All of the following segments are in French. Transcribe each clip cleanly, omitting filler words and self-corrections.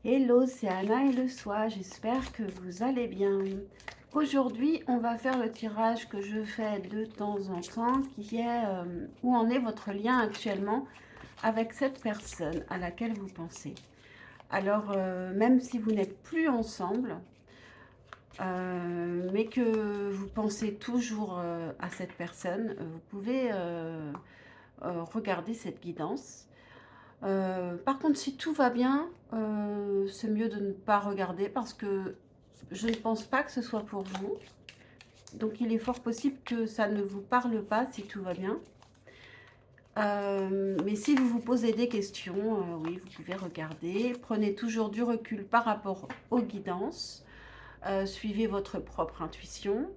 Hello, c'est Anna et le soir, j'espère que vous allez bien. Aujourd'hui, on va faire le tirage que je fais de temps en temps, qui est où en est votre lien actuellement avec cette personne à laquelle vous pensez. Alors, même si vous n'êtes plus ensemble, mais que vous pensez toujours à cette personne, vous pouvez regarder cette guidance. Par contre, si tout va bien, c'est mieux de ne pas regarder parce que je ne pense pas que ce soit pour vous. Donc, il est fort possible que ça ne vous parle pas si tout va bien. Mais si vous vous posez des questions, oui, vous pouvez regarder. Prenez toujours du recul par rapport aux guidances. Suivez votre propre intuition.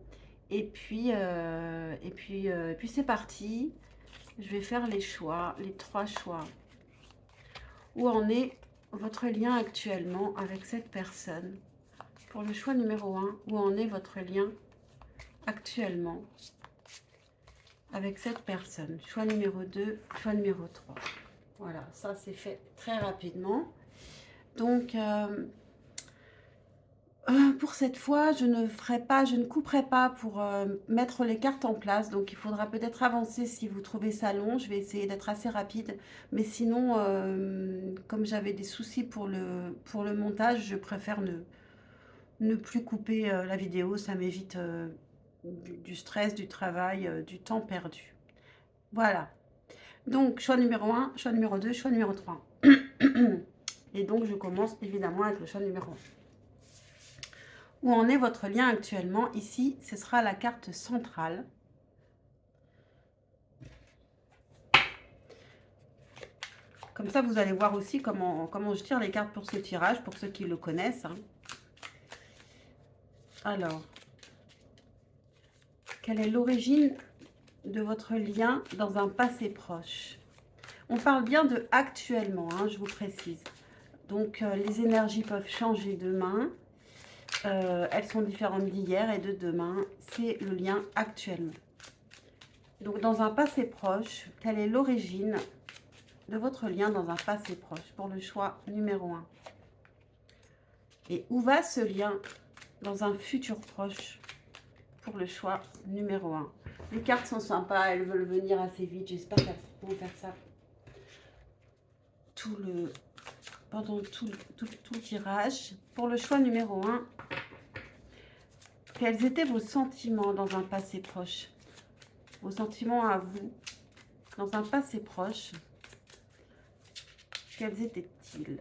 Et puis c'est parti. Je vais faire les choix, les 3 choix. Où en est votre lien actuellement avec cette personne? Pour le choix numéro 1, où en est votre lien actuellement avec cette personne? Choix numéro 2, choix numéro 3. Voilà, ça c'est fait très rapidement. Donc, pour cette fois, je ne couperai pas pour mettre les cartes en place. Donc, il faudra peut-être avancer si vous trouvez ça long. Je vais essayer d'être assez rapide. Mais sinon, comme j'avais des soucis pour le montage, je préfère ne plus couper la vidéo. Ça m'évite du stress, du travail, du temps perdu. Voilà. Donc, choix numéro 1, choix numéro 2, choix numéro 3. Et donc, je commence évidemment avec le choix numéro 1. Où en est votre lien actuellement? Ici, ce sera la carte centrale. Comme ça, vous allez voir aussi comment je tire les cartes pour ce tirage, pour ceux qui le connaissent. Alors, quelle est l'origine de votre lien dans un passé proche? On parle bien de actuellement, je vous précise. Donc, les énergies peuvent changer demain. Elles sont différentes d'hier et de demain. C'est le lien actuellement. Donc, dans un passé proche, quelle est l'origine de votre lien dans un passé proche pour le choix numéro 1? Et où va ce lien dans un futur proche pour le choix numéro 1? Les cartes sont sympas, elles veulent venir assez vite. J'espère qu'elles vont faire ça pendant tout le tirage. Pour le choix numéro 1, quels étaient vos sentiments dans un passé proche? Vos sentiments à vous dans un passé proche, quels étaient-ils?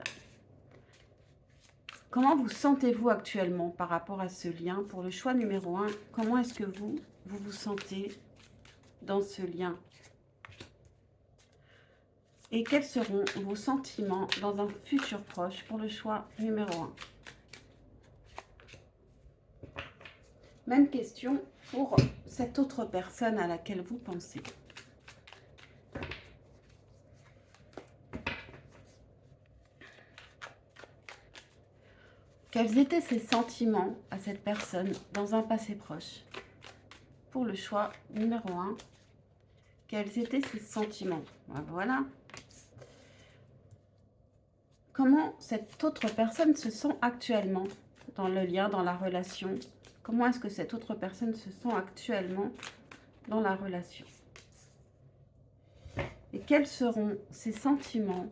Comment vous sentez-vous actuellement par rapport à ce lien? Pour le choix numéro 1, comment est-ce que vous sentez dans ce lien? Et quels seront vos sentiments dans un futur proche pour le choix numéro 1? Même question pour cette autre personne à laquelle vous pensez. Quels étaient ses sentiments à cette personne dans un passé proche? Pour le choix numéro 1, quels étaient ses sentiments? Voilà. Comment cette autre personne se sent actuellement dans le lien, dans la relation? Comment est-ce que cette autre personne se sent actuellement dans la relation? Et quels seront ses sentiments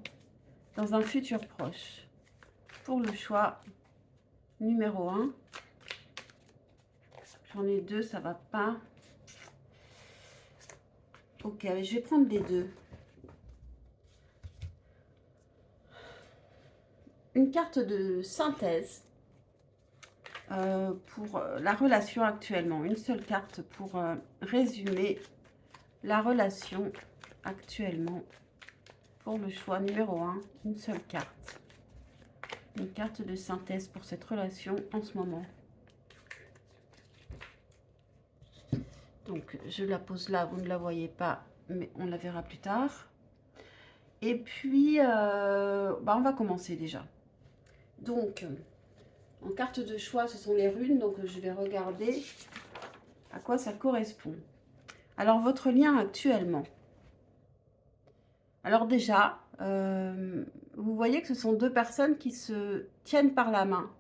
dans un futur proche? Pour le choix numéro 1, j'en ai 2, ça va pas. Ok, je vais prendre les 2. Une carte de synthèse pour la relation actuellement. Une seule carte pour résumer la relation actuellement. Pour le choix numéro 1, une seule carte. Une carte de synthèse pour cette relation en ce moment. Donc, je la pose là, vous ne la voyez pas, mais on la verra plus tard. Et puis, on va commencer déjà. Donc, en carte de choix, ce sont les runes, donc je vais regarder à quoi ça correspond. Alors, votre lien actuellement. Alors déjà, Vous voyez que ce sont 2 personnes qui se tiennent par la main.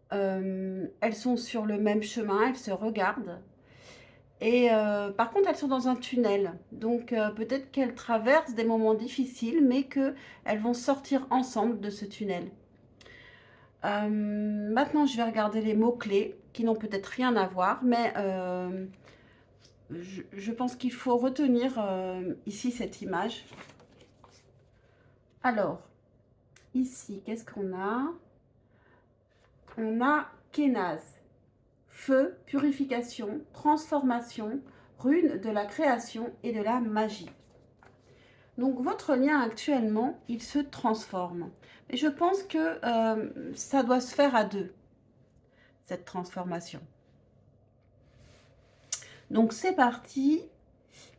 Elles sont sur le même chemin, elles se regardent et par contre, elles sont dans un tunnel. Donc peut-être qu'elles traversent des moments difficiles, mais qu'elles vont sortir ensemble de ce tunnel. Maintenant, je vais regarder les mots-clés qui n'ont peut-être rien à voir, mais je pense qu'il faut retenir ici cette image. Alors, ici, qu'est-ce qu'on a? On a Kénaz, feu, purification, transformation, rune de la création et de la magie. Donc, votre lien actuellement, il se transforme. Et je pense que ça doit se faire à deux, cette transformation. Donc, c'est parti.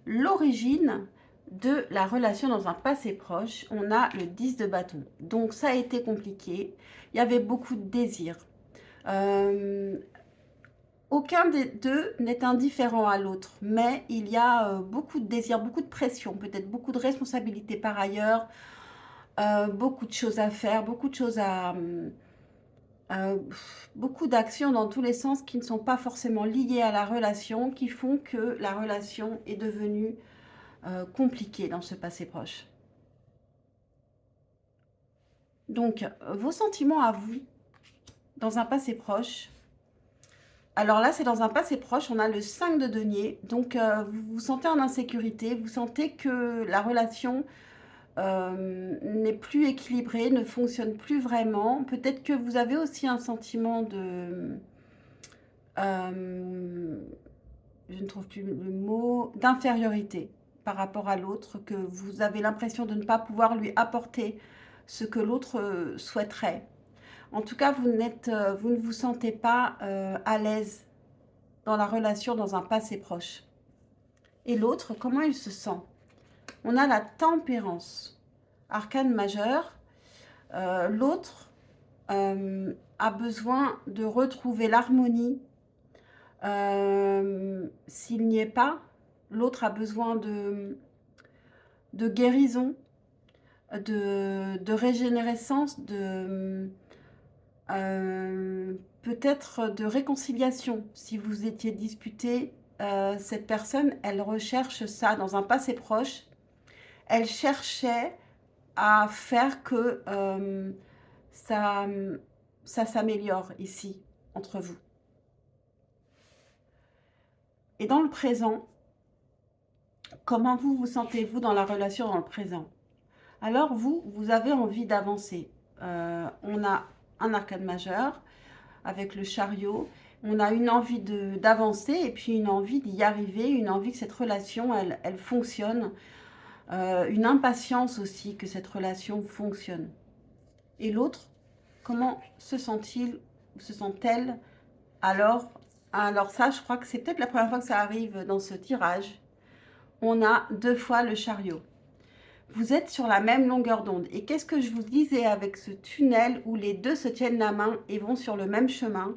L'origine de la relation dans un passé proche, on a le 10 de bâton. Donc, ça a été compliqué. Il y avait beaucoup de désirs. Aucun des deux n'est indifférent à l'autre, mais il y a beaucoup de désirs, beaucoup de pression, peut-être beaucoup de responsabilités par ailleurs, beaucoup de choses à faire, beaucoup de choses beaucoup d'actions dans tous les sens qui ne sont pas forcément liées à la relation, qui font que la relation est devenue compliquée dans ce passé proche. Donc, vos sentiments à vous, dans un passé proche. Alors là, c'est dans un passé proche, on a le 5 de denier. Donc, vous vous sentez en insécurité, vous sentez que la relation n'est plus équilibrée, ne fonctionne plus vraiment. Peut-être que vous avez aussi un sentiment de... je ne trouve plus le mot, d'infériorité par rapport à l'autre, que vous avez l'impression de ne pas pouvoir lui apporter ce que l'autre souhaiterait. En tout cas, vous ne vous sentez pas à l'aise dans la relation, dans un passé proche. Et l'autre, comment il se sent? On a la tempérance, arcane majeur. L'autre a besoin de retrouver l'harmonie. S'il n'y est pas, l'autre a besoin de guérison, de régénérescence, peut-être de réconciliation. Si vous étiez disputé, cette personne, elle recherche ça dans un passé proche. Elle cherchait à faire que ça, ça s'améliore ici, entre vous. Et dans le présent, comment vous vous sentez-vous dans la relation dans le présent? Alors vous avez envie d'avancer. On a un arcane majeur avec le chariot. On a une envie d'avancer et puis une envie d'y arriver, une envie que cette relation, elle fonctionne. Une impatience aussi que cette relation fonctionne. Et l'autre, comment se sent-il ou se sent-elle alors ça, je crois que c'est peut-être la première fois que ça arrive dans ce tirage. On a 2 fois le chariot. Vous êtes sur la même longueur d'onde. Et qu'est-ce que je vous disais avec ce tunnel où les deux se tiennent la main et vont sur le même chemin?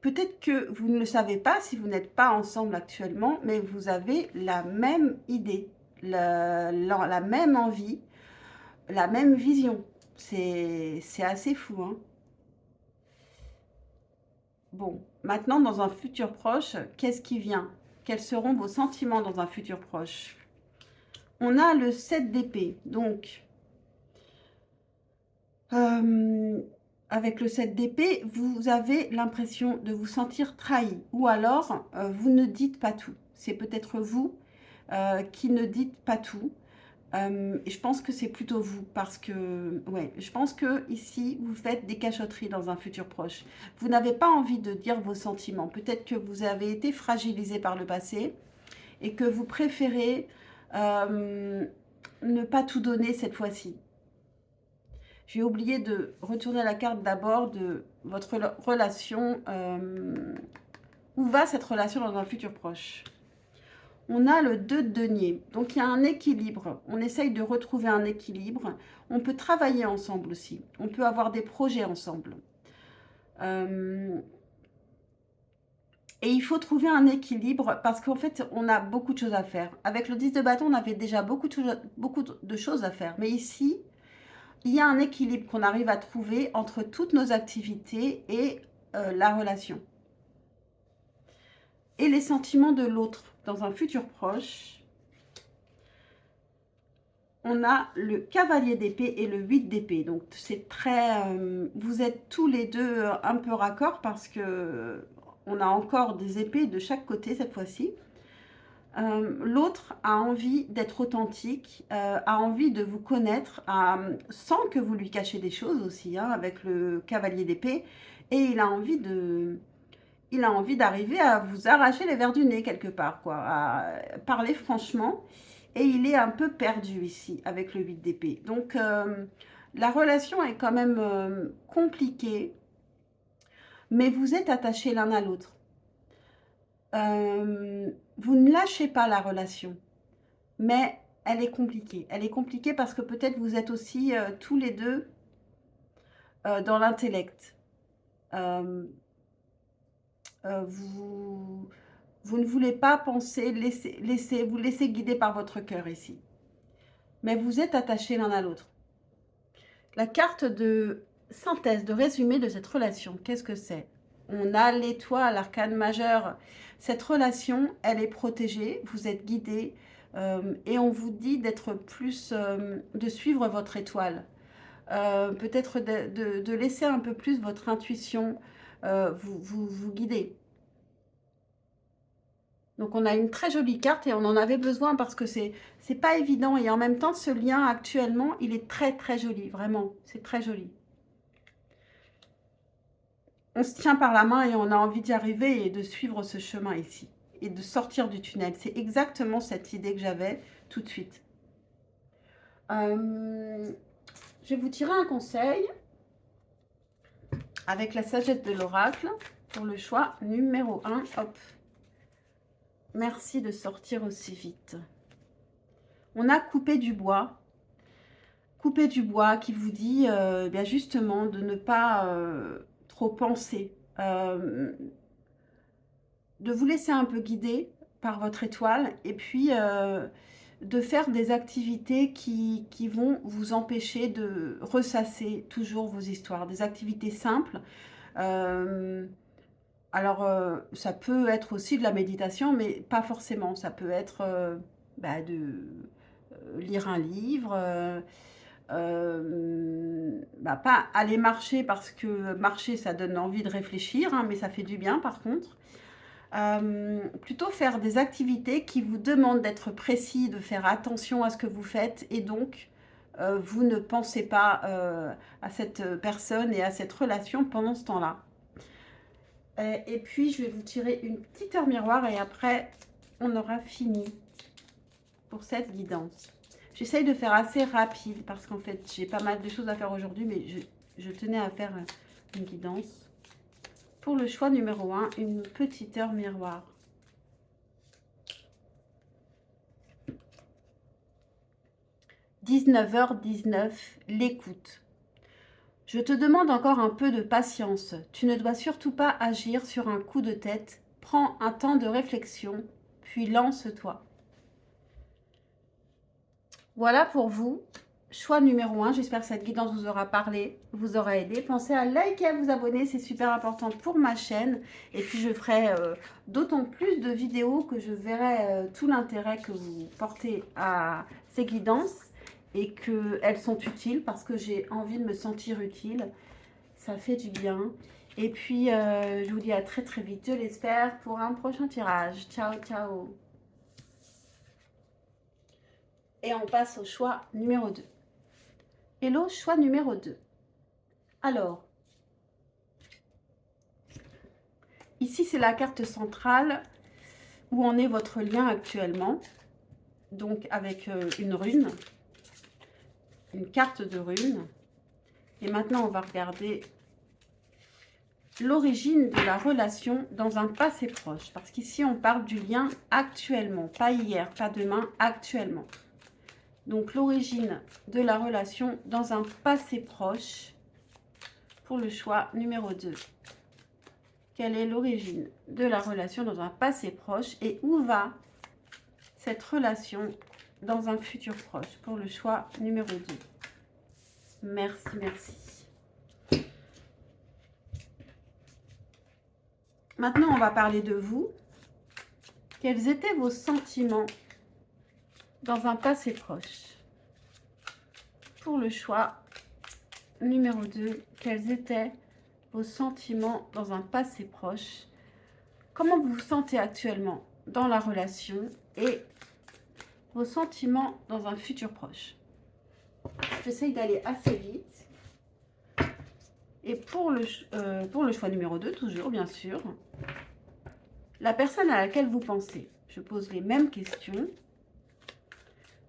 Peut-être que vous ne le savez pas si vous n'êtes pas ensemble actuellement, mais vous avez la même idée, la même envie, la même vision. C'est assez fou, hein? Bon, maintenant, dans un futur proche, qu'est-ce qui vient? Quels seront vos sentiments dans un futur proche? On a le 7 d'épée. Donc, avec le 7 d'épée, vous avez l'impression de vous sentir trahi. Ou alors, vous ne dites pas tout. C'est peut-être vous qui ne dites pas tout. Et je pense que c'est plutôt vous parce que, ouais, je pense que ici, vous faites des cachotteries dans un futur proche. Vous n'avez pas envie de dire vos sentiments. Peut-être que vous avez été fragilisé par le passé et que vous préférez ne pas tout donner cette fois-ci. J'ai oublié de retourner la carte d'abord de votre relation. Où va cette relation dans un futur proche? On a le 2 de denier. Donc, il y a un équilibre. On essaye de retrouver un équilibre. On peut travailler ensemble aussi. On peut avoir des projets ensemble. Et il faut trouver un équilibre parce qu'en fait, on a beaucoup de choses à faire. Avec le 10 de bâton, on avait déjà beaucoup de choses à faire. Mais ici, il y a un équilibre qu'on arrive à trouver entre toutes nos activités et la relation. Et les sentiments de l'autre dans un futur proche. On a le cavalier d'épée et le 8 d'épée. Donc, c'est très... vous êtes tous les deux un peu raccord parce que on a encore des épées de chaque côté cette fois-ci. L'autre a envie d'être authentique, a envie de vous connaître, sans que vous lui cachiez des choses aussi, hein, avec le cavalier d'épée. Et il a envie d'arriver à vous arracher les vers du nez quelque part, quoi, à parler franchement. Et il est un peu perdu ici avec le 8 d'épée. Donc, la relation est quand même compliquée, mais vous êtes attachés l'un à l'autre. Vous ne lâchez pas la relation, mais elle est compliquée. Elle est compliquée parce que peut-être vous êtes aussi tous les deux dans l'intellect. Vous ne voulez pas penser, vous laisser guider par votre cœur ici. Mais vous êtes attachés l'un à l'autre. La carte de synthèse, de résumé de cette relation, qu'est-ce que c'est? On a l'étoile, l'arcane majeur. Cette relation, elle est protégée, vous êtes guidés et on vous dit d'être plus, de suivre votre étoile. Peut-être de laisser un peu plus votre intuition vous guider. Donc, on a une très jolie carte et on en avait besoin parce que c'est pas évident. Et en même temps, ce lien actuellement, il est très, très joli. Vraiment, c'est très joli. On se tient par la main et on a envie d'y arriver et de suivre ce chemin ici. Et de sortir du tunnel. C'est exactement cette idée que j'avais tout de suite. Je vais vous tirer un conseil avec la sagesse de l'oracle pour le choix numéro 1. Hop. Merci de sortir aussi vite. On a coupé du bois. Coupé du bois qui vous dit bien justement de ne pas trop penser. De vous laisser un peu guider par votre étoile. Et puis de faire des activités qui vont vous empêcher de ressasser toujours vos histoires. Des activités simples. Alors, ça peut être aussi de la méditation, mais pas forcément. Ça peut être de lire un livre, pas aller marcher parce que marcher, ça donne envie de réfléchir, hein, mais ça fait du bien par contre. Plutôt faire des activités qui vous demandent d'être précis, de faire attention à ce que vous faites et donc vous ne pensez pas à cette personne et à cette relation pendant ce temps-là. Et puis, je vais vous tirer une petite heure miroir et après, on aura fini pour cette guidance. J'essaye de faire assez rapide parce qu'en fait, j'ai pas mal de choses à faire aujourd'hui, mais je tenais à faire une guidance. Pour le choix numéro 1, une petite heure miroir. « 19h19, l'écoute. Je te demande encore un peu de patience. Tu ne dois surtout pas agir sur un coup de tête. Prends un temps de réflexion, puis lance-toi. » Voilà pour vous. Choix numéro 1. J'espère que cette guidance vous aura parlé, vous aura aidé. Pensez à liker et à vous abonner. C'est super important pour ma chaîne. Et puis, je ferai d'autant plus de vidéos que je verrai tout l'intérêt que vous portez à ces guidances et qu'elles sont utiles parce que j'ai envie de me sentir utile. Ça fait du bien. Et puis, je vous dis à très très vite, je l'espère, pour un prochain tirage. Ciao, ciao. Et on passe au choix numéro 2. Hello, choix numéro 2. Alors, ici, c'est la carte centrale où en est votre lien actuellement. Donc, avec une rune, une carte de rune. Et maintenant, on va regarder l'origine de la relation dans un passé proche. Parce qu'ici, on parle du lien actuellement. Pas hier, pas demain, actuellement. Donc, l'origine de la relation dans un passé proche pour le choix numéro 2. Quelle est l'origine de la relation dans un passé proche et où va cette relation dans un futur proche pour le choix numéro 2. Merci, merci. Maintenant, on va parler de vous. Quels étaient vos sentiments dans un passé proche? Pour le choix numéro 2, quels étaient vos sentiments dans un passé proche? Comment vous vous sentez actuellement dans la relation et vos sentiments dans un futur proche? J'essaye d'aller assez vite. Et pour le choix numéro 2, toujours bien sûr, la personne à laquelle vous pensez. Je pose les mêmes questions.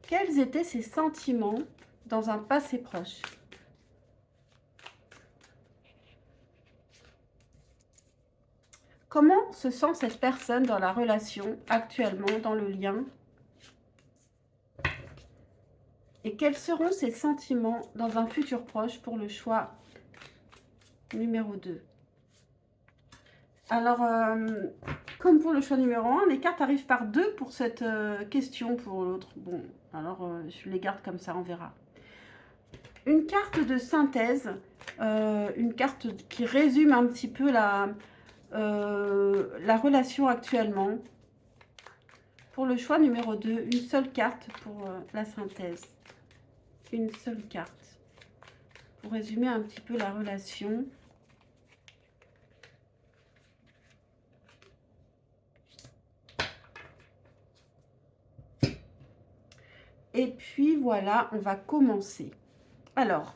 Quels étaient ses sentiments dans un passé proche? Comment se sent cette personne dans la relation actuellement, dans le lien? Et quels seront ses sentiments dans un futur proche pour le choix numéro 2? Alors, comme pour le choix numéro 1, les cartes arrivent par 2 pour cette question, pour l'autre. Bon, alors je les garde comme ça, on verra. Une carte de synthèse, une carte qui résume un petit peu la relation actuellement. Pour le choix numéro 2, une seule carte pour la synthèse. Une seule carte pour résumer un petit peu la relation. Et puis voilà, on va commencer. Alors,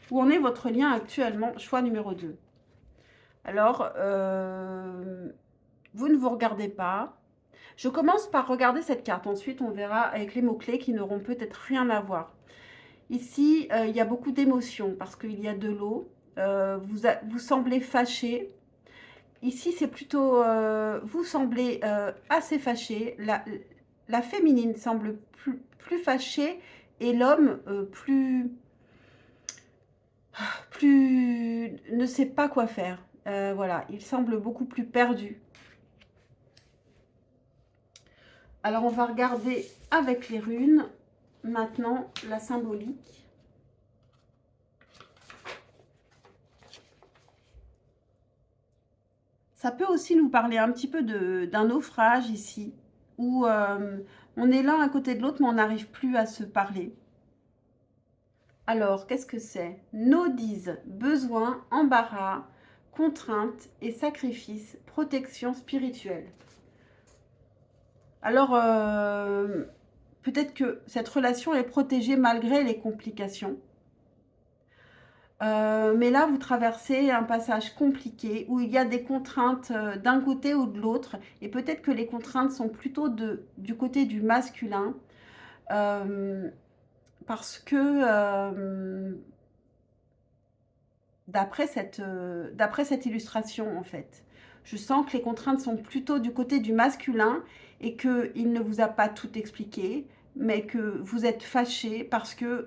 où en est votre lien actuellement? Choix numéro 2. Alors, vous ne vous regardez pas. Je commence par regarder cette carte. Ensuite, on verra avec les mots-clés qui n'auront peut-être rien à voir. Ici, il y a beaucoup d'émotions parce qu'il y a de l'eau. Vous semblez fâché. Ici, c'est plutôt... vous semblez assez fâché. La féminine semble plus fâchée et l'homme ne sait pas quoi faire. Voilà, il semble beaucoup plus perdu. Alors, on va regarder avec les runes, maintenant, la symbolique. Ça peut aussi nous parler un petit peu d'un naufrage ici, où on est l'un à côté de l'autre, mais on n'arrive plus à se parler. Alors, qu'est-ce que c'est? Nodise, besoin, embarras, contrainte et sacrifice, protection spirituelle. Alors, peut-être que cette relation est protégée malgré les complications. Mais là, vous traversez un passage compliqué où il y a des contraintes d'un côté ou de l'autre. Et peut-être que les contraintes sont plutôt du côté du masculin. Parce que d'après cette illustration, en fait, je sens que les contraintes sont plutôt du côté du masculin et qu'il ne vous a pas tout expliqué, mais que vous êtes fâché parce qu'il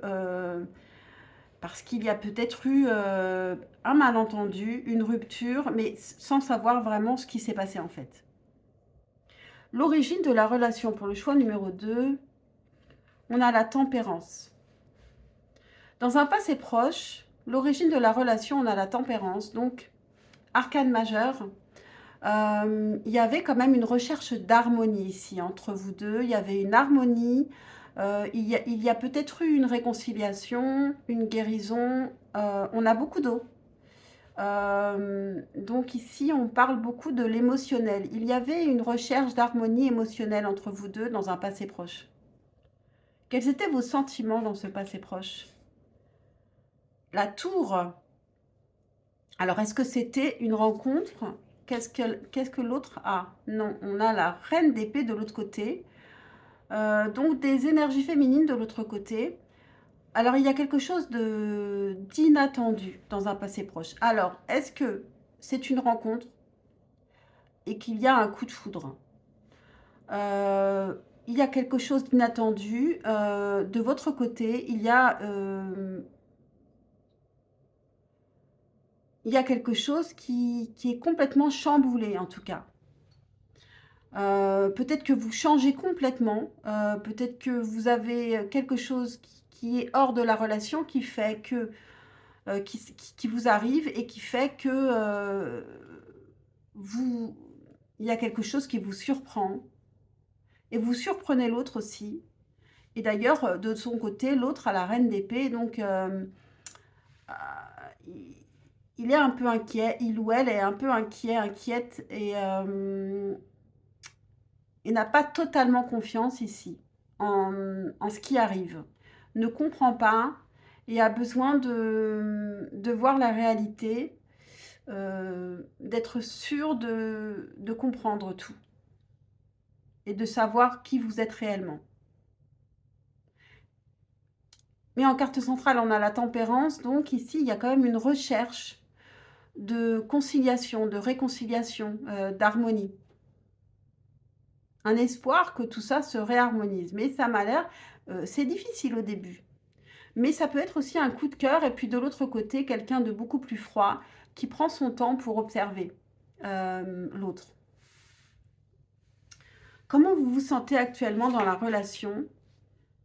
y a peut-être eu un malentendu, une rupture, mais sans savoir vraiment ce qui s'est passé en fait. L'origine de la relation pour le choix numéro 2, on a la tempérance. Dans un passé proche, l'origine de la relation, on a la tempérance, donc arcane majeur. Il y avait quand même une recherche d'harmonie ici entre vous deux. Il y avait une harmonie. Il y a peut-être eu une réconciliation, une guérison. On a beaucoup d'eau. Donc ici, on parle beaucoup de l'émotionnel. Il y avait une recherche d'harmonie émotionnelle entre vous deux dans un passé proche. Quels étaient vos sentiments dans ce passé proche? La tour. Alors, est-ce que c'était une rencontre? Qu'est-ce que l'autre a? Non, on a la reine d'épée de l'autre côté. Donc, des énergies féminines de l'autre côté. Alors, il y a quelque chose d'inattendu dans un passé proche. Alors, est-ce que c'est une rencontre et qu'il y a un coup de foudre? Il y a quelque chose d'inattendu. De votre côté, il y a il y a quelque chose qui est complètement chamboulé, en tout cas. Peut-être que vous changez complètement, peut-être que vous avez quelque chose qui est hors de la relation, qui fait que, qui vous arrive et qui fait que, vous il y a quelque chose qui vous surprend et vous surprenez l'autre aussi. Et d'ailleurs, de son côté, l'autre a la reine d'épée, donc il est un peu inquiet, il ou elle est un peu inquiet, inquiète et n'a pas totalement confiance ici en ce qui arrive. Ne comprend pas et a besoin de voir la réalité, d'être sûr de comprendre tout et de savoir qui vous êtes réellement. Mais en carte centrale, on a la tempérance, donc ici, il y a quand même une recherche de conciliation, de réconciliation, d'harmonie. Un espoir que tout ça se réharmonise. Mais ça m'a l'air, c'est difficile au début. Mais ça peut être aussi un coup de cœur et puis de l'autre côté, quelqu'un de beaucoup plus froid qui prend son temps pour observer l'autre. Comment vous vous sentez actuellement dans la relation?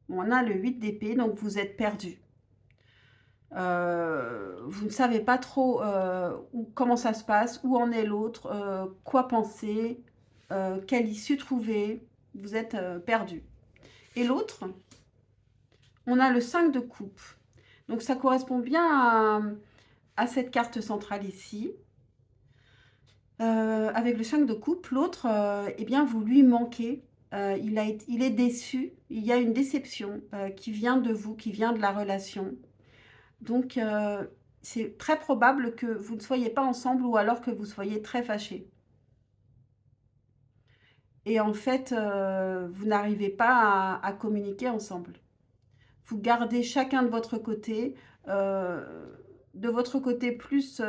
Bon, on a le 8 d'épée, donc vous êtes perdu. Vous ne savez pas trop comment ça se passe, où en est l'autre, quoi penser, quelle issue trouver. Vous êtes perdu. Et l'autre, on a le 5 de coupe. Donc ça correspond bien à cette carte centrale ici. Avec le 5 de coupe, l'autre, eh bien, vous lui manquez. Il est déçu. Il y a une déception qui vient de vous, qui vient de la relation. Donc, c'est très probable que vous ne soyez pas ensemble ou alors que vous soyez très fâchés. Et en fait, vous n'arrivez pas à communiquer ensemble. Vous gardez chacun de votre côté. De votre côté, plus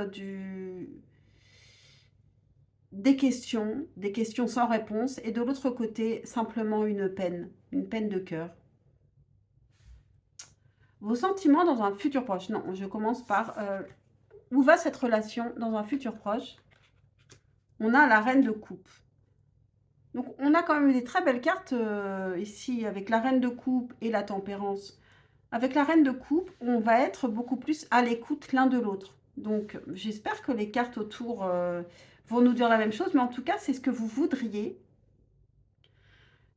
des questions sans réponse. Et de l'autre côté, simplement une peine de cœur. Vos sentiments dans un futur proche. Non, je commence par où va cette relation dans un futur proche? On a la reine de coupe. Donc, on a quand même des très belles cartes ici, avec la reine de coupe et la tempérance. Avec la reine de coupe, on va être beaucoup plus à l'écoute l'un de l'autre. Donc, j'espère que les cartes autour vont nous dire la même chose, mais en tout cas, c'est ce que vous voudriez.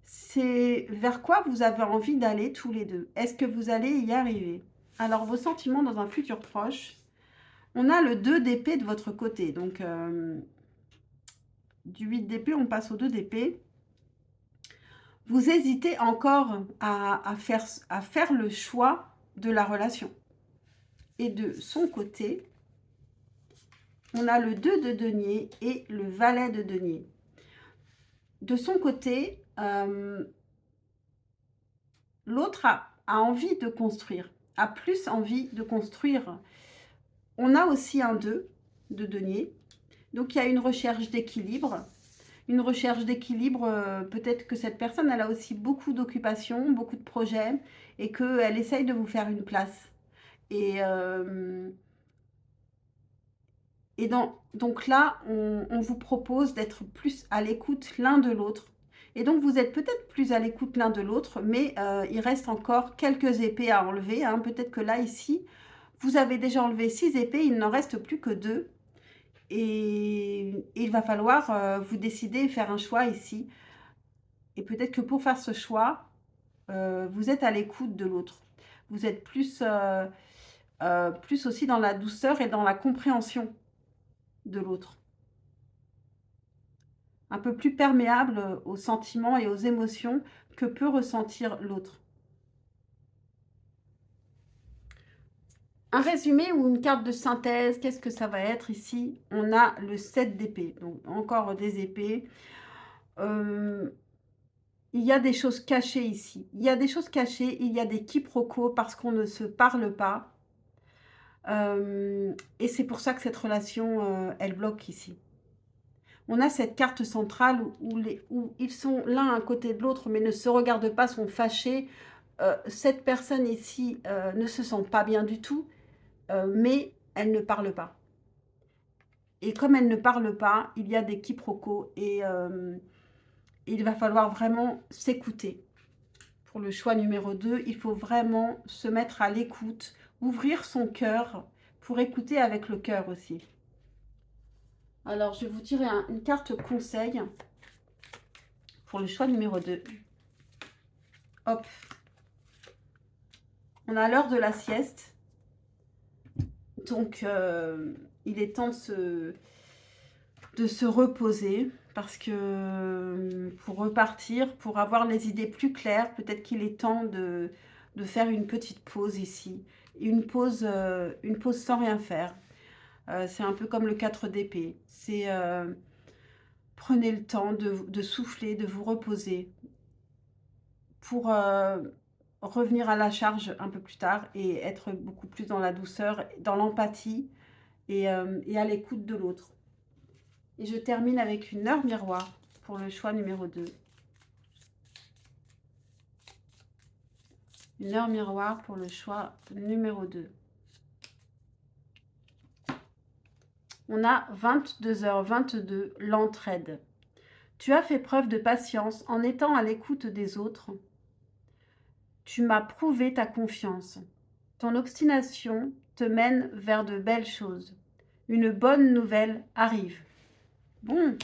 C'est vers quoi vous avez envie d'aller tous les deux. Est-ce que vous allez y arriver? Alors, vos sentiments dans un futur proche, on a le 2 d'épée de votre côté. Donc, du 8 d'épée, on passe au 2 d'épée. Vous hésitez encore à faire le choix de la relation. Et de son côté, on a le 2 de denier et le valet de denier. De son côté, l'autre a envie de construire, a plus envie de construire. On a aussi un 2 de denier. Donc, il y a une recherche d'équilibre. Une recherche d'équilibre, peut-être que cette personne, elle a aussi beaucoup d'occupations, beaucoup de projets, et qu'elle essaye de vous faire une place. Et, donc là, on vous propose d'être plus à l'écoute l'un de l'autre. Et donc, vous êtes peut-être plus à l'écoute l'un de l'autre, mais il reste encore quelques épées à enlever. Hein. Peut-être que là, ici, vous avez déjà enlevé 6 épées, il n'en reste plus que 2. Et il va falloir vous décider et faire un choix ici. Et peut-être que pour faire ce choix, vous êtes à l'écoute de l'autre. Vous êtes plus aussi dans la douceur et dans la compréhension de l'autre. Un peu plus perméable aux sentiments et aux émotions que peut ressentir l'autre. Un résumé ou une carte de synthèse, qu'est-ce que ça va être ici? On a le 7 d'épée, donc encore des épées. Il y a des choses cachées ici. Il y a des choses cachées, il y a des quiproquos parce qu'on ne se parle pas. Et c'est pour ça que cette relation, elle bloque ici. On a cette carte centrale où ils sont l'un à côté de l'autre, mais ne se regardent pas, sont fâchés. Cette personne ici ne se sent pas bien du tout, mais elle ne parle pas. Et comme elle ne parle pas, il y a des quiproquos et il va falloir vraiment s'écouter. Pour le choix numéro 2, il faut vraiment se mettre à l'écoute, ouvrir son cœur pour écouter avec le cœur aussi. Alors, je vais vous tirer une carte conseil pour le choix numéro 2. Hop. On a l'heure de la sieste. Donc, il est temps de se reposer parce que pour repartir, pour avoir les idées plus claires, peut-être qu'il est temps de faire une petite pause ici. Une pause sans rien faire. C'est un peu comme le 4 d'épée. C'est prenez le temps de souffler, de vous reposer pour revenir à la charge un peu plus tard et être beaucoup plus dans la douceur, dans l'empathie et à l'écoute de l'autre. Et je termine avec une heure miroir pour le choix numéro 2. Une heure miroir pour le choix numéro 2. On a 22h22, l'entraide. Tu as fait preuve de patience en étant à l'écoute des autres. Tu m'as prouvé ta confiance. Ton obstination te mène vers de belles choses. Une bonne nouvelle arrive. Bon,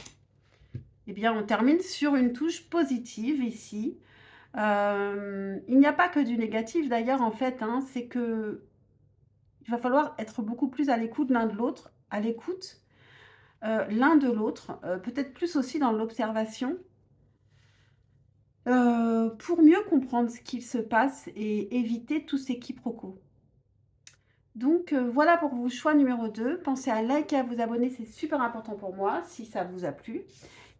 eh bien on termine sur une touche positive ici. Il n'y a pas que du négatif d'ailleurs en fait, hein, c'est que il va falloir être beaucoup plus à l'écoute l'un de l'autre, à l'écoute l'un de l'autre, peut-être plus aussi dans l'observation, pour mieux comprendre ce qu'il se passe et éviter tous ces quiproquos. Donc voilà pour vos choix numéro 2. Pensez à liker, à vous abonner, c'est super important pour moi si ça vous a plu.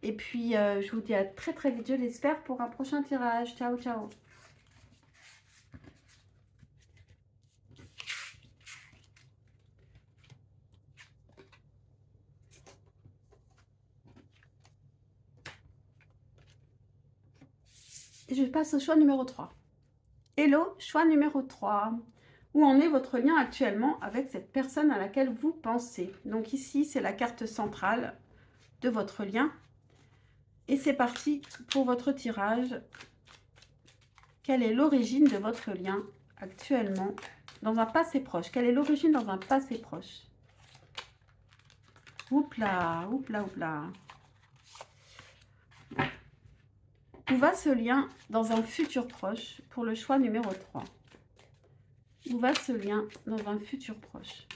Et puis je vous dis à très très vite, je l'espère, pour un prochain tirage. Ciao, ciao. Et je passe au choix numéro 3. Hello, choix numéro 3. Où en est votre lien actuellement avec cette personne à laquelle vous pensez? Donc ici, c'est la carte centrale de votre lien. Et c'est parti pour votre tirage. Quelle est l'origine de votre lien actuellement dans un passé proche? Quelle est l'origine dans un passé proche? Oups là, oups là, oups là. Où va ce lien dans un futur proche pour le choix numéro 3? Où va ce lien dans un futur proche?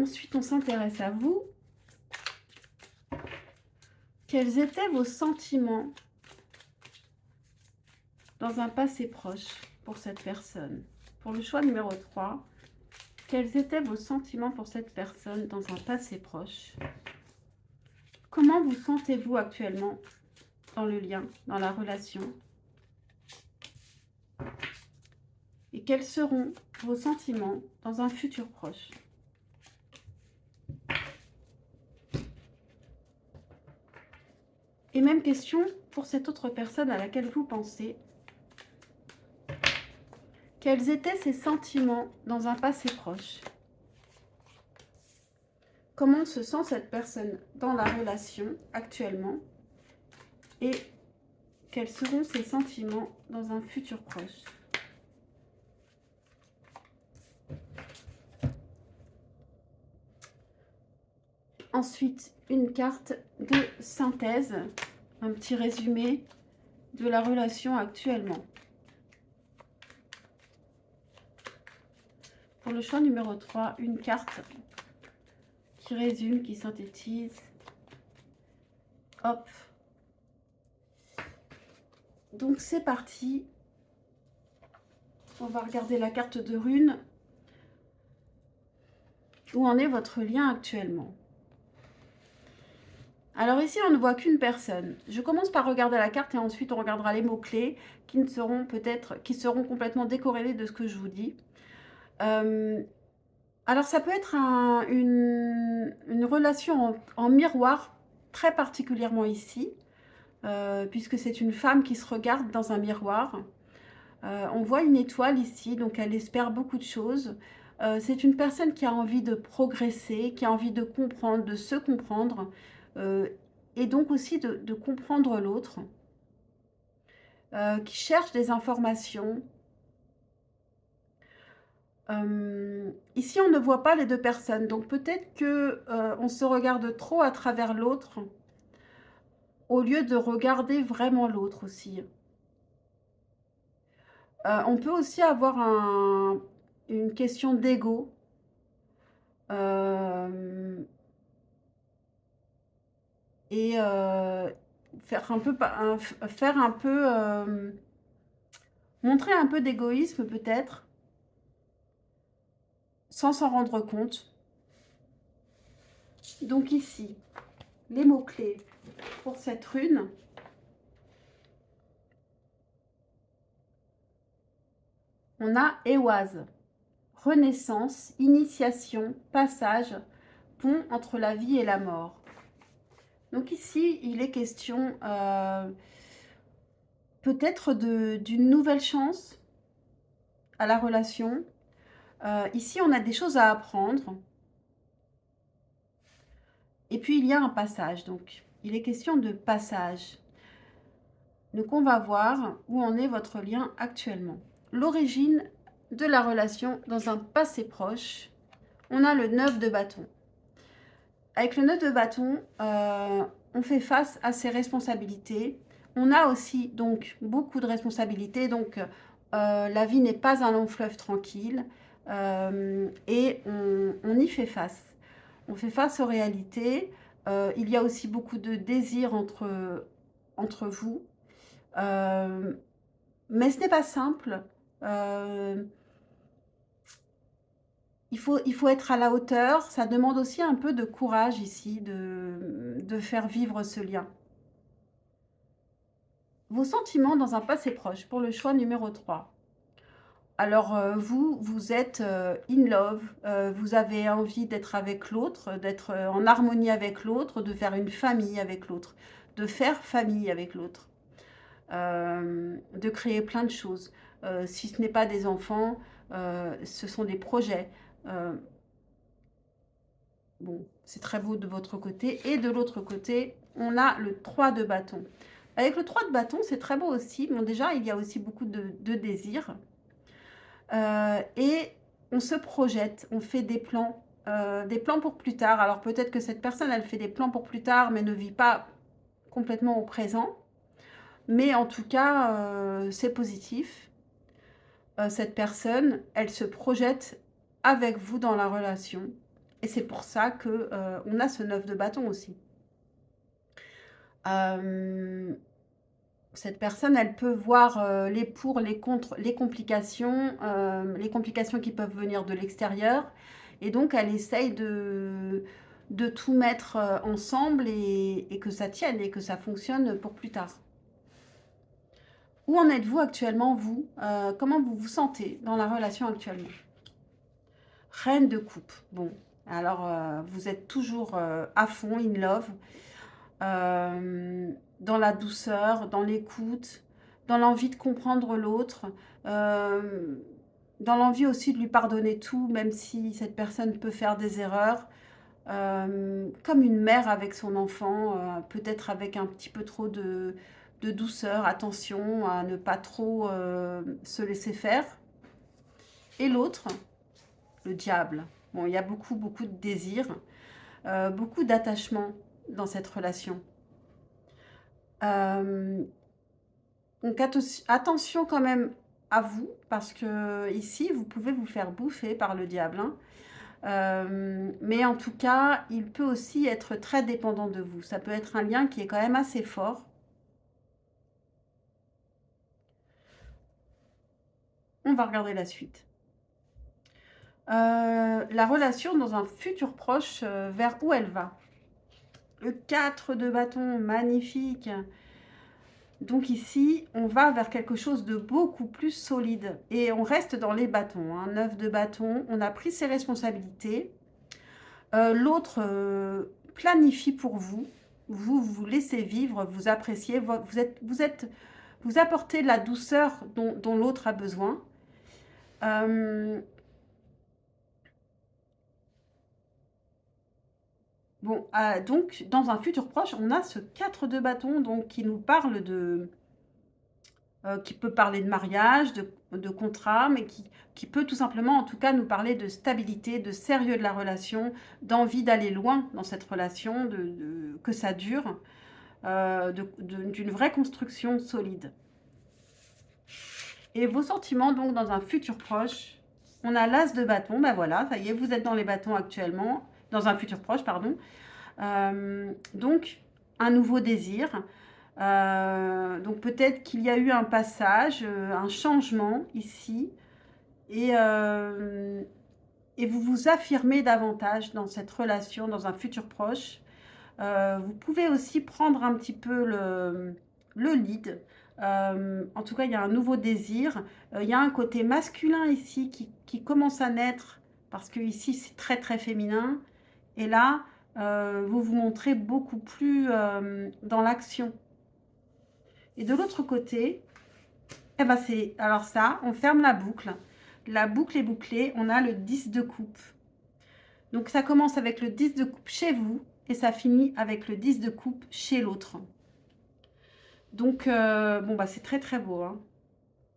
Ensuite, on s'intéresse à vous. Quels étaient vos sentiments dans un passé proche pour cette personne? Pour le choix numéro 3, quels étaient vos sentiments pour cette personne dans un passé proche? Comment vous sentez-vous actuellement dans le lien, dans la relation? Et quels seront vos sentiments dans un futur proche? Et même question pour cette autre personne à laquelle vous pensez. Quels étaient ses sentiments dans un passé proche? Comment se sent cette personne dans la relation actuellement? Et quels seront ses sentiments dans un futur proche? Ensuite, une carte de synthèse, un petit résumé de la relation actuellement. Pour le choix numéro 3, une carte qui résume, qui synthétise. Hop. Donc c'est parti. On va regarder la carte de runes. Où en est votre lien actuellement? Alors ici, on ne voit qu'une personne. Je commence par regarder la carte et ensuite on regardera les mots-clés qui seront complètement décorrélés de ce que je vous dis. Alors ça peut être une relation en miroir, très particulièrement ici, puisque c'est une femme qui se regarde dans un miroir. On voit une étoile ici, donc elle espère beaucoup de choses. C'est une personne qui a envie de progresser, qui a envie de comprendre, de se comprendre, et donc aussi de comprendre l'autre, qui cherche des informations. Ici, on ne voit pas les deux personnes, donc peut-être que on se regarde trop à travers l'autre, au lieu de regarder vraiment l'autre aussi. On peut aussi avoir une question d'ego. Euh, et faire un peu, faire un peu, montrer un peu d'égoïsme peut-être, sans s'en rendre compte. Donc ici, les mots-clés pour cette rune. On a Éoise, renaissance, initiation, passage, pont entre la vie et la mort. Donc ici, il est question peut-être d'une nouvelle chance à la relation. Ici, on a des choses à apprendre. Et puis, il y a un passage. Donc, il est question de passage. Donc, on va voir où en est votre lien actuellement. L'origine de la relation dans un passé proche. On a le 9 de bâton. Avec le 9 de bâton, on fait face à ses responsabilités. On a aussi donc beaucoup de responsabilités. Donc, la vie n'est pas un long fleuve tranquille. Et on y fait face. On fait face aux réalités. Il y a aussi beaucoup de désirs entre vous. Mais ce n'est pas simple. Euh, il faut être à la hauteur. Ça demande aussi un peu de courage ici, de faire vivre ce lien. Vos sentiments dans un passé proche pour le choix numéro 3. Alors, vous êtes in love, vous avez envie d'être avec l'autre, d'être en harmonie avec l'autre, de faire une famille avec l'autre, de faire famille avec l'autre, de créer plein de choses. Si ce n'est pas des enfants, ce sont des projets. Euh, Bon, c'est très beau de votre côté. Et de l'autre côté, on a le 3 de bâton. Avec le 3 de bâton, c'est très beau aussi. Bon, déjà, il y a aussi beaucoup de désirs. Et on se projette, on fait des plans pour plus tard. Alors peut-être que cette personne, elle fait des plans pour plus tard, mais ne vit pas complètement au présent. Mais en tout cas, c'est positif. Cette personne, elle se projette avec vous dans la relation. Et c'est pour ça que on a ce 9 de bâton aussi. Cette personne, elle peut voir les pour, les contre, les complications qui peuvent venir de l'extérieur. Et donc, elle essaye de tout mettre ensemble et que ça tienne et que ça fonctionne pour plus tard. Où en êtes-vous actuellement, vous comment vous vous sentez dans la relation actuellement? Reine de coupe. Bon, alors vous êtes toujours à fond, in love. Dans la douceur, dans l'écoute, dans l'envie de comprendre l'autre, euh, dans l'envie aussi de lui pardonner tout, même si cette personne peut faire des erreurs, comme une mère avec son enfant, peut-être avec un petit peu trop de douceur, attention à ne pas trop se laisser faire. Et l'autre, le diable. Bon, il y a beaucoup, beaucoup de désirs, beaucoup d'attachement dans cette relation. Euh, donc attention quand même à vous, parce que ici, vous pouvez vous faire bouffer par le diable, hein. Mais en tout cas, il peut aussi être très dépendant de vous. Ça peut être un lien qui est quand même assez fort. On va regarder la suite. La relation dans un futur proche, vers où elle va. Le 4 de bâton, magnifique. Donc ici, on va vers quelque chose de beaucoup plus solide. Et on reste dans les bâtons, hein. 9 de bâton, on a pris ses responsabilités. L'autre planifie pour vous. Vous laissez vivre, vous appréciez. Vous êtes vous apporter la douceur dont l'autre a besoin. Bon, donc, dans un futur proche, on a ce 4 de bâton, donc, qui nous parle de... qui peut parler de mariage, de contrat, mais qui peut tout simplement, en tout cas, nous parler de stabilité, de sérieux de la relation, d'envie d'aller loin dans cette relation, que ça dure, d'une vraie construction solide. Et vos sentiments, donc, dans un futur proche, on a l'as de bâton, ben voilà, ça y est, vous êtes dans les bâtons actuellement, dans un futur proche, pardon. Donc, un nouveau désir. Donc, peut-être qu'il y a eu un passage, un changement ici. Et vous vous affirmez davantage dans cette relation, dans un futur proche. Vous pouvez aussi prendre un petit peu le lead. En tout cas, il y a un nouveau désir. Il y a un côté masculin ici qui commence à naître parce que ici, c'est très, très féminin. Et là, vous vous montrez beaucoup plus dans l'action. Et de l'autre côté, eh ben c'est alors ça, on ferme la boucle. La boucle est bouclée, on a le 10 de coupe. Donc ça commence avec le 10 de coupe chez vous et ça finit avec le 10 de coupe chez l'autre. Donc, bon, bah c'est très très beau. Hein.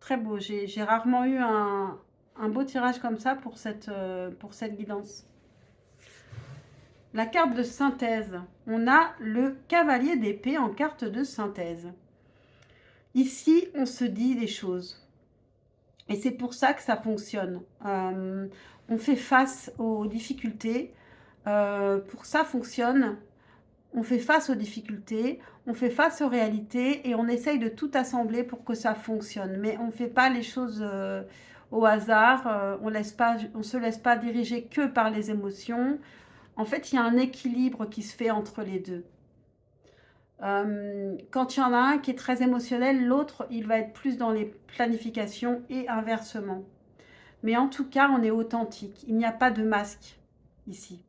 Très beau. J'ai rarement eu un beau tirage comme ça pour cette guidance. La carte de synthèse. On a le cavalier d'épée en carte de synthèse. Ici, on se dit des choses. Et c'est pour ça que ça fonctionne. On fait face aux difficultés. Pour ça fonctionne. On fait face aux difficultés, on fait face aux réalités et on essaye de tout assembler pour que ça fonctionne. Mais on ne fait pas les choses au hasard. On ne se laisse pas diriger que par les émotions. En fait, il y a un équilibre qui se fait entre les deux. Quand il y en a un qui est très émotionnel, l'autre, il va être plus dans les planifications et inversement. Mais en tout cas, on est authentique. Il n'y a pas de masque ici.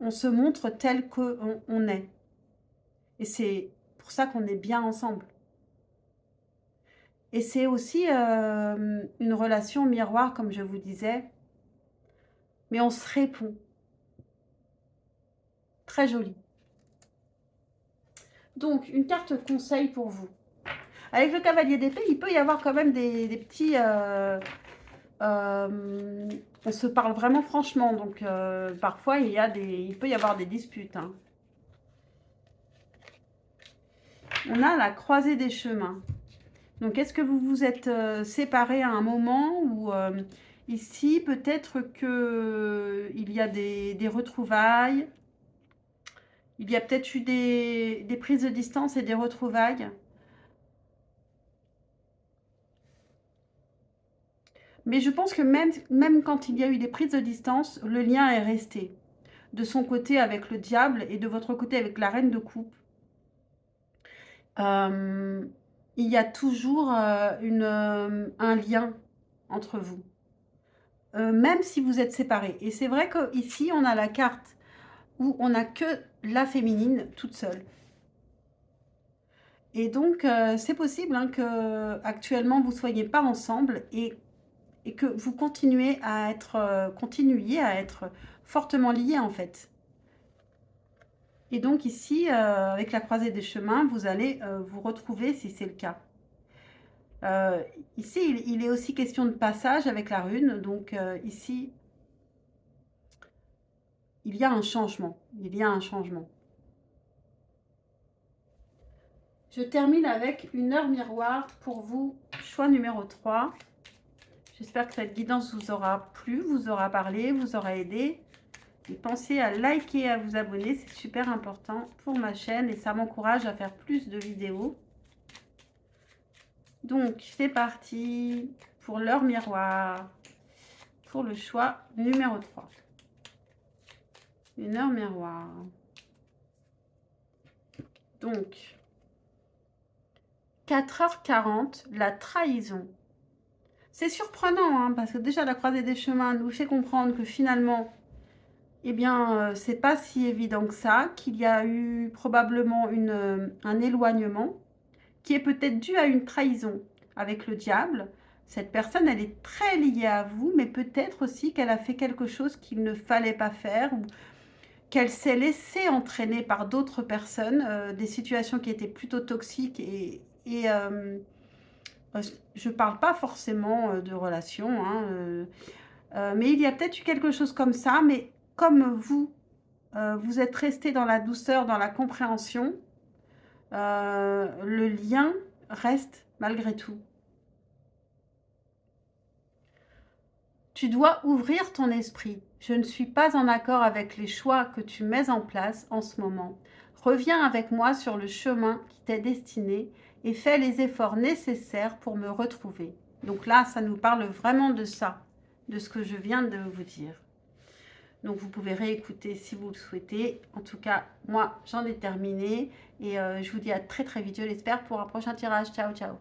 On se montre tel qu'on est. Et c'est pour ça qu'on est bien ensemble. Et c'est aussi une relation miroir, comme je vous disais. Mais on se répond. Très joli. Donc, une carte conseil pour vous. Avec le cavalier d'épée, il peut y avoir quand même des petits... on se parle vraiment franchement. Donc, parfois, il peut y avoir des disputes. Hein. On a la croisée des chemins. Donc, est-ce que vous vous êtes séparés à un moment où ici, peut-être qu'il y a des retrouvailles, il y a peut-être eu des prises de distance et des retrouvailles. Mais je pense que même quand il y a eu des prises de distance, le lien est resté. De son côté avec le diable et de votre côté avec la reine de coupe. Il y a toujours un lien entre vous. Même si vous êtes séparés. Et c'est vrai qu'ici, on a la carte où on n'a que la féminine toute seule. Et donc, c'est possible hein, que actuellement vous ne soyez pas ensemble et que vous continuiez à être fortement liés en fait. Et donc ici, avec la croisée des chemins, vous allez vous retrouver si c'est le cas. Ici, il est aussi question de passage avec la rune. Donc ici, il y a un changement. Il y a un changement. Je termine avec une heure miroir pour vous, choix numéro 3. J'espère que cette guidance vous aura plu, vous aura parlé, vous aura aidé. Et pensez à liker et à vous abonner, c'est super important pour ma chaîne et ça m'encourage à faire plus de vidéos. Donc, c'est parti pour l'heure miroir, pour le choix numéro 3. Une heure miroir. Donc, 4h40, la trahison. C'est surprenant, hein, parce que déjà la croisée des chemins nous fait comprendre que finalement, eh bien, c'est pas si évident que ça, qu'il y a eu probablement un éloignement, qui est peut-être due à une trahison avec le diable. Cette personne, elle est très liée à vous, mais peut-être aussi qu'elle a fait quelque chose qu'il ne fallait pas faire, ou qu'elle s'est laissée entraîner par d'autres personnes, des situations qui étaient plutôt toxiques je ne parle pas forcément de relations, hein, mais il y a peut-être eu quelque chose comme ça, mais comme vous, vous êtes resté dans la douceur, dans la compréhension, le lien reste malgré tout. Tu dois ouvrir ton esprit. Je ne suis pas en accord avec les choix que tu mets en place en ce moment. Reviens avec moi sur le chemin qui t'est destiné et fais les efforts nécessaires pour me retrouver. Donc là, ça nous parle vraiment de ça, de ce que je viens de vous dire. Donc vous pouvez réécouter si vous le souhaitez. En tout cas, moi, j'en ai terminé et je vous dis à très très vite, je l'espère, pour un prochain tirage. Ciao, ciao.